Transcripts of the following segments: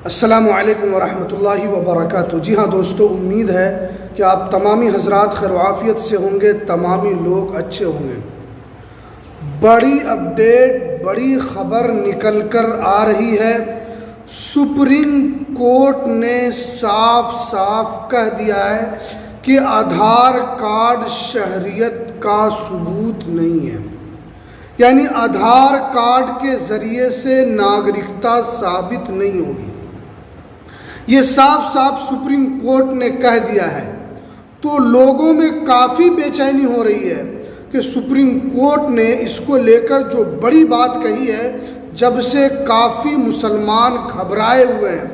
अस्सलामु अलैकुम वरहमतुल्लाहि वबरकातुहू। जी हाँ दोस्तों, उम्मीद है कि आप तमामी हजरात खैर आफियत से होंगे, तमामी लोग अच्छे होंगे। बड़ी अपडेट, बड़ी ख़बर निकल कर आ रही है। सुप्रीम कोर्ट ने साफ साफ कह दिया है कि आधार कार्ड शहरियत का सबूत नहीं है, यानी आधार कार्ड के ज़रिए से नागरिकता साबित नहीं होगी। ये साफ साफ सुप्रीम कोर्ट ने कह दिया है। तो लोगों में काफ़ी बेचैनी हो रही है कि सुप्रीम कोर्ट ने इसको लेकर जो बड़ी बात कही है, जब से काफ़ी मुसलमान घबराए हुए हैं।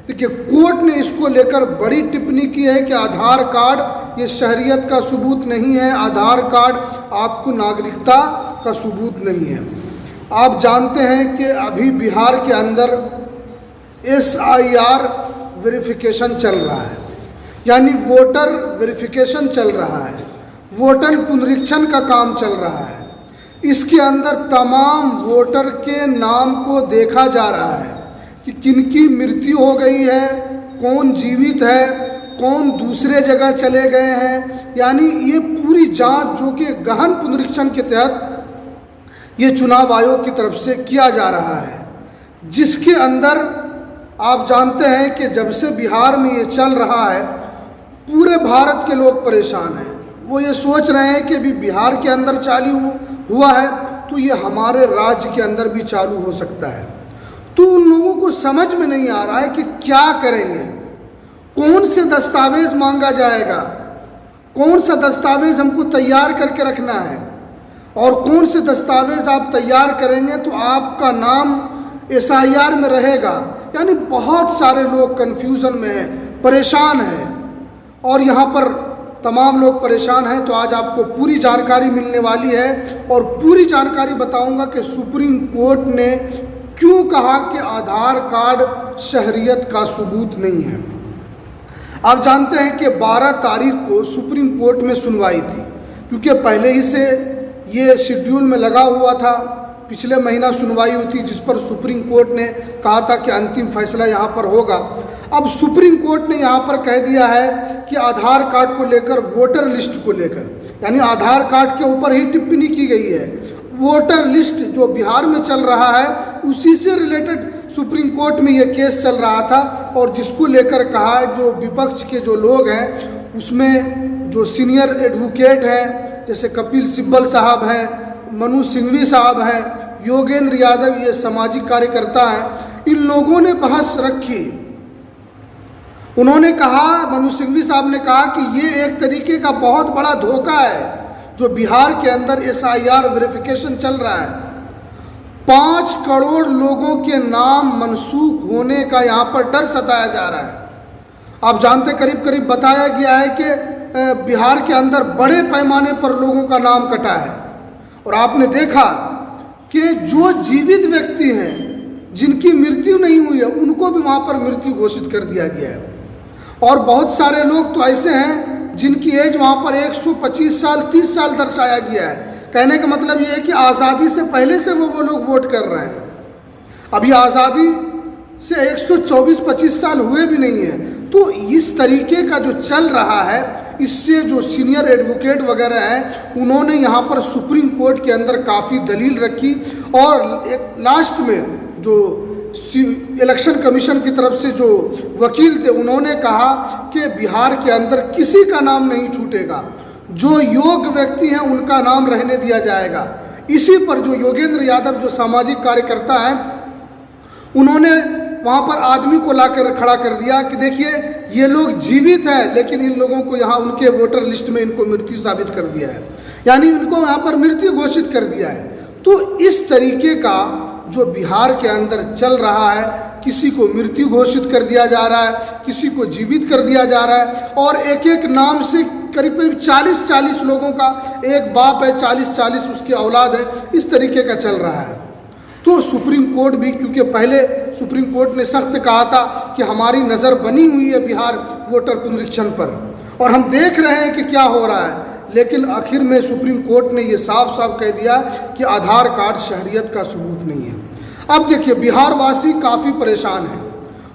देखिए, कोर्ट ने इसको लेकर बड़ी टिप्पणी की है कि आधार कार्ड ये शहरियत का सबूत नहीं है, आधार कार्ड आपको नागरिकता का सबूत नहीं है। आप जानते हैं कि अभी बिहार के अंदर SIR वेरिफिकेशन चल रहा है, यानी वोटर वेरिफिकेशन चल रहा है, वोटर पुनरीक्षण का काम चल रहा है। इसके अंदर तमाम वोटर के नाम को देखा जा रहा है कि किनकी मृत्यु हो गई है, कौन जीवित है, कौन दूसरे जगह चले गए हैं। यानी ये पूरी जांच जो कि गहन पुनरीक्षण के तहत ये चुनाव आयोग की तरफ से किया जा रहा है, जिसके अंदर आप जानते हैं कि जब से बिहार में ये चल रहा है, पूरे भारत के लोग परेशान हैं। वो ये सोच रहे हैं कि अभी बिहार के अंदर चालू हुआ है तो ये हमारे राज्य के अंदर भी चालू हो सकता है। तो उन लोगों को समझ में नहीं आ रहा है कि क्या करेंगे, कौन से दस्तावेज मांगा जाएगा, कौन सा दस्तावेज हमको तैयार करके रखना है, और कौन से दस्तावेज आप तैयार करेंगे तो आपका नाम SIR में रहेगा। यानी बहुत सारे लोग कन्फ्यूज़न में हैं, परेशान हैं, और यहाँ पर तमाम लोग परेशान हैं। तो आज आपको पूरी जानकारी मिलने वाली है और पूरी जानकारी बताऊंगा कि सुप्रीम कोर्ट ने क्यों कहा कि आधार कार्ड शहरियत का सबूत नहीं है। आप जानते हैं कि 12 तारीख को सुप्रीम कोर्ट में सुनवाई थी, क्योंकि पहले ही से ये शेड्यूल में लगा हुआ था। पिछले महीना सुनवाई हुई थी, जिस पर सुप्रीम कोर्ट ने कहा था कि अंतिम फैसला यहाँ पर होगा। अब सुप्रीम कोर्ट ने यहाँ पर कह दिया है कि आधार कार्ड को लेकर, वोटर लिस्ट को लेकर, यानी आधार कार्ड के ऊपर ही टिप्पणी की गई है। वोटर लिस्ट जो बिहार में चल रहा है, उसी से रिलेटेड सुप्रीम कोर्ट में ये केस चल रहा था, और जिसको लेकर कहा है जो विपक्ष के जो लोग हैं, उसमें जो सीनियर एडवोकेट हैं जैसे कपिल सिब्बल साहब हैं, मनु सिंघवी साहब हैं, योगेंद्र यादव ये सामाजिक कार्यकर्ता हैं, इन लोगों ने बहस रखी। उन्होंने कहा, मनु सिंघवी साहब ने कहा कि ये एक तरीके का बहुत बड़ा धोखा है जो बिहार के अंदर SIR वेरिफिकेशन चल रहा है। 5 करोड़ लोगों के नाम मनसूख होने का यहाँ पर डर सताया जा रहा है। आप जानते, करीब करीब बताया गया है कि बिहार के अंदर बड़े पैमाने पर लोगों का नाम कटा है। और आपने देखा कि जो जीवित व्यक्ति हैं, जिनकी मृत्यु नहीं हुई है, उनको भी वहाँ पर मृत्यु घोषित कर दिया गया है। और बहुत सारे लोग तो ऐसे हैं जिनकी एज वहाँ पर 125 साल 30 साल दर्शाया गया है। कहने का मतलब ये है कि आज़ादी से पहले से वो लोग वोट कर रहे हैं। अभी आज़ादी से 124-25 साल हुए भी नहीं है। तो इस तरीके का जो चल रहा है, इससे जो सीनियर एडवोकेट वगैरह हैं, उन्होंने यहाँ पर सुप्रीम कोर्ट के अंदर काफ़ी दलील रखी, और एक लास्ट में जो इलेक्शन कमीशन की तरफ से जो वकील थे, उन्होंने कहा कि बिहार के अंदर किसी का नाम नहीं छूटेगा, जो योग्य व्यक्ति हैं उनका नाम रहने दिया जाएगा। इसी पर जो योगेंद्र यादव जो सामाजिक कार्यकर्ता हैं, उन्होंने वहाँ पर आदमी को लाकर खड़ा कर दिया कि देखिए ये लोग जीवित हैं, लेकिन इन लोगों को यहाँ उनके वोटर लिस्ट में इनको मृत्यु साबित कर दिया है, यानी इनको यहाँ पर मृत्यु घोषित कर दिया है। तो इस तरीके का जो बिहार के अंदर चल रहा है, किसी को मृत्यु घोषित कर दिया जा रहा है, किसी को जीवित कर दिया जा रहा है, और एक एक नाम से करीब करीब 40-40 लोगों का, एक बाप है, 40-40 उसकी औलाद है, इस तरीके का चल रहा है। तो सुप्रीम कोर्ट भी, क्योंकि पहले सुप्रीम कोर्ट ने सख्त कहा था कि हमारी नज़र बनी हुई है बिहार वोटर पुनरीक्षण पर, और हम देख रहे हैं कि क्या हो रहा है, लेकिन आखिर में सुप्रीम कोर्ट ने ये साफ साफ कह दिया कि आधार कार्ड शहरियत का सबूत नहीं है। अब देखिए, बिहार वासी काफ़ी परेशान हैं।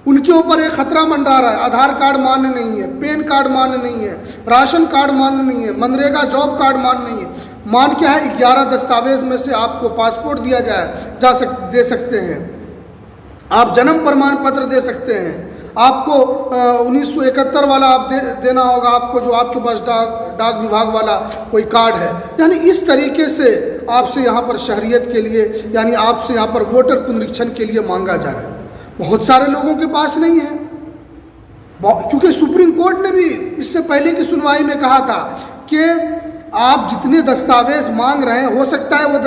उनके ऊपर एक खतरा मंडरा रहा है। आधार कार्ड मान्य नहीं है, पैन कार्ड मान्य नहीं है, राशन कार्ड मान्य नहीं है, मनरेगा जॉब कार्ड मान्य नहीं है। मान क्या है 11 दस्तावेज में से आपको पासपोर्ट दिया दे सकते हैं, आप जन्म प्रमाण पत्र दे सकते हैं, आपको 1971 वाला आप देना होगा आपको, जो आपके पास डाक विभाग वाला कोई कार्ड है। यानी इस तरीके से आपसे यहाँ पर शहरियत के लिए, यानी आपसे यहाँ पर वोटर पुनरीक्षण के लिए मांगा जा रहा है। बहुत सारे लोगों के पास नहीं है, क्योंकि सुप्रीम कोर्ट ने भी इससे पहले की सुनवाई में कहा था कि आप जितने दस्तावेज मांग रहे हैं, हो सकता है वो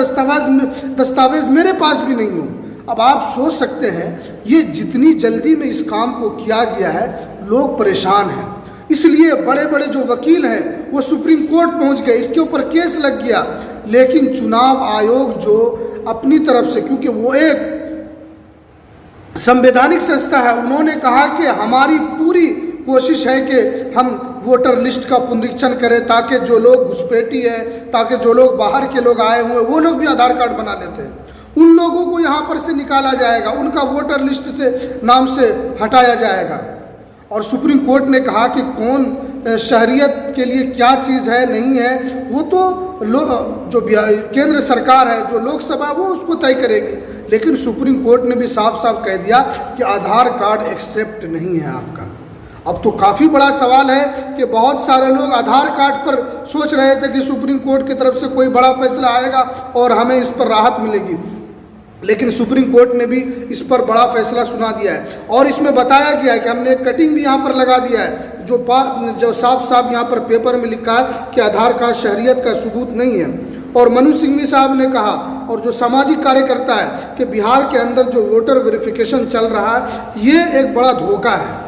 दस्तावेज मेरे पास भी नहीं हो। अब आप सोच सकते हैं ये जितनी जल्दी में इस काम को किया गया है, लोग परेशान हैं। इसलिए बड़े बड़े जो वकील हैं वो सुप्रीम कोर्ट पहुंच गए, इसके ऊपर केस लग गया। लेकिन चुनाव आयोग जो अपनी तरफ से, क्योंकि वो एक संवैधानिक संस्था है, उन्होंने कहा कि हमारी पूरी कोशिश है कि हम वोटर लिस्ट का पुनरीक्षण करें, ताकि जो लोग घुसपैठी है, ताकि जो लोग बाहर के लोग आए हुए वो लोग भी आधार कार्ड बना लेते हैं, उन लोगों को यहाँ पर से निकाला जाएगा, उनका वोटर लिस्ट से नाम से हटाया जाएगा। और सुप्रीम कोर्ट ने कहा कि कौन शहरियत के लिए क्या चीज़ है नहीं है, वो तो जो केंद्र सरकार है, जो लोकसभा है, वो उसको तय करेगी। लेकिन सुप्रीम कोर्ट ने भी साफ साफ कह दिया कि आधार कार्ड एक्सेप्ट नहीं है आपका। अब तो काफ़ी बड़ा सवाल है कि बहुत सारे लोग आधार कार्ड पर सोच रहे थे कि सुप्रीम कोर्ट की तरफ से कोई बड़ा फैसला आएगा और हमें इस पर राहत मिलेगी, लेकिन सुप्रीम कोर्ट ने भी इस पर बड़ा फैसला सुना दिया है। और इसमें बताया गया है कि हमने एक कटिंग भी यहाँ पर लगा दिया है, जो साफ साफ यहाँ पर पेपर में लिखा है कि आधार कार्ड शहरियत का सबूत नहीं है। और मनु सिंघवी साहब ने कहा, और जो सामाजिक कार्यकर्ता है, कि बिहार के अंदर जो वोटर वेरिफिकेशन चल रहा है ये एक बड़ा धोखा है।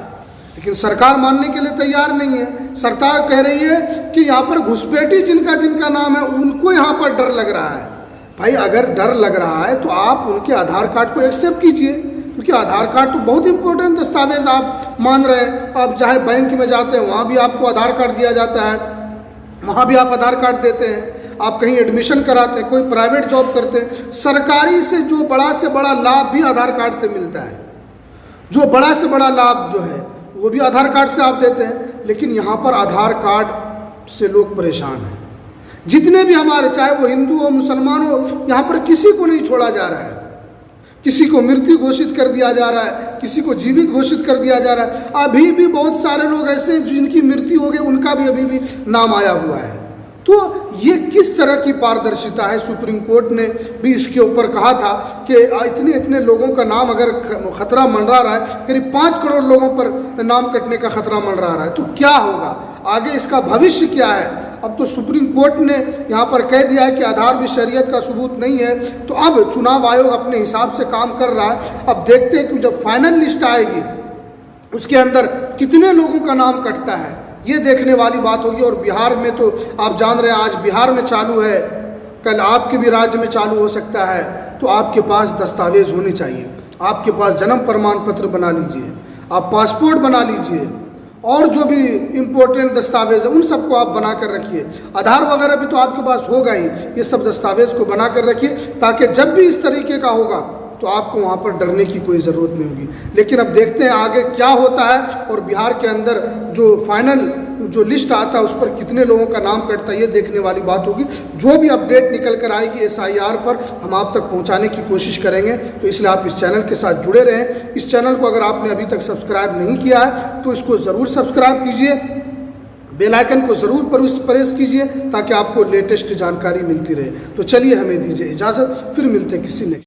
लेकिन सरकार मानने के लिए तैयार नहीं है। सरकार कह रही है कि यहाँ पर घुसपैठी जिनका नाम है उनको यहाँ पर डर लग रहा है। भाई अगर डर लग रहा है तो आप उनके आधार कार्ड को एक्सेप्ट कीजिए, क्योंकि आधार कार्ड तो बहुत इंपॉर्टेंट दस्तावेज आप मान रहे हैं। आप चाहे बैंक में जाते हैं वहाँ भी आपको आधार कार्ड दिया जाता है, वहाँ भी आप आधार कार्ड देते हैं। आप कहीं एडमिशन कराते हैं, कोई प्राइवेट जॉब करते हैं, सरकारी से बड़ा लाभ भी आधार कार्ड से मिलता है। जो बड़ा से बड़ा लाभ जो है वो भी आधार कार्ड से आप देते हैं। लेकिन यहाँ पर आधार कार्ड से लोग परेशान हैं। जितने भी हमारे, चाहे वो हिंदू हो मुसलमान हो, यहाँ पर किसी को नहीं छोड़ा जा रहा है। किसी को मृत्यु घोषित कर दिया जा रहा है, किसी को जीवित घोषित कर दिया जा रहा है। अभी भी बहुत सारे लोग ऐसे जिनकी मृत्यु हो गई, उनका भी अभी भी नाम आया हुआ है। तो ये किस तरह की पारदर्शिता है। सुप्रीम कोर्ट ने भी इसके ऊपर कहा था कि इतने लोगों का नाम अगर खतरा मंडरा रहा है, करीब 5 करोड़ लोगों पर नाम कटने का खतरा मंडरा रहा है, तो क्या होगा आगे, इसका भविष्य क्या है। अब तो सुप्रीम कोर्ट ने यहाँ पर कह दिया है कि आधार भी शरीयत का सबूत नहीं है। तो अब चुनाव आयोग अपने हिसाब से काम कर रहा है। अब देखते हैं कि जब फाइनल लिस्ट आएगी उसके अंदर कितने लोगों का नाम कटता है, ये देखने वाली बात होगी। और बिहार में तो आप जान रहे हैं, आज बिहार में चालू है, कल आपके भी राज्य में चालू हो सकता है। तो आपके पास दस्तावेज होने चाहिए, आपके पास जन्म प्रमाण पत्र बना लीजिए, आप पासपोर्ट बना लीजिए, और जो भी इम्पोर्टेंट दस्तावेज है उन सबको आप बना कर रखिए। आधार वगैरह भी तो आपके पास होगा ही, ये सब दस्तावेज को बना कर रखिए, ताकि जब भी इस तरीके का होगा तो आपको वहाँ पर डरने की कोई ज़रूरत नहीं होगी। लेकिन अब देखते हैं आगे क्या होता है, और बिहार के अंदर जो फाइनल जो लिस्ट आता है उस पर कितने लोगों का नाम कटता है, ये देखने वाली बात होगी। जो भी अपडेट निकल कर आएगी SIR पर हम आप तक पहुँचाने की कोशिश करेंगे। तो इसलिए आप इस चैनल के साथ जुड़े रहें। इस चैनल को अगर आपने अभी तक सब्सक्राइब नहीं किया है तो इसको ज़रूर सब्सक्राइब कीजिए, बेल आइकन को ज़रूर प्रेस कीजिए, ताकि आपको लेटेस्ट जानकारी मिलती रहे। तो चलिए हमें दीजिए इजाज़त, फिर मिलते हैं किसी नेक्स्ट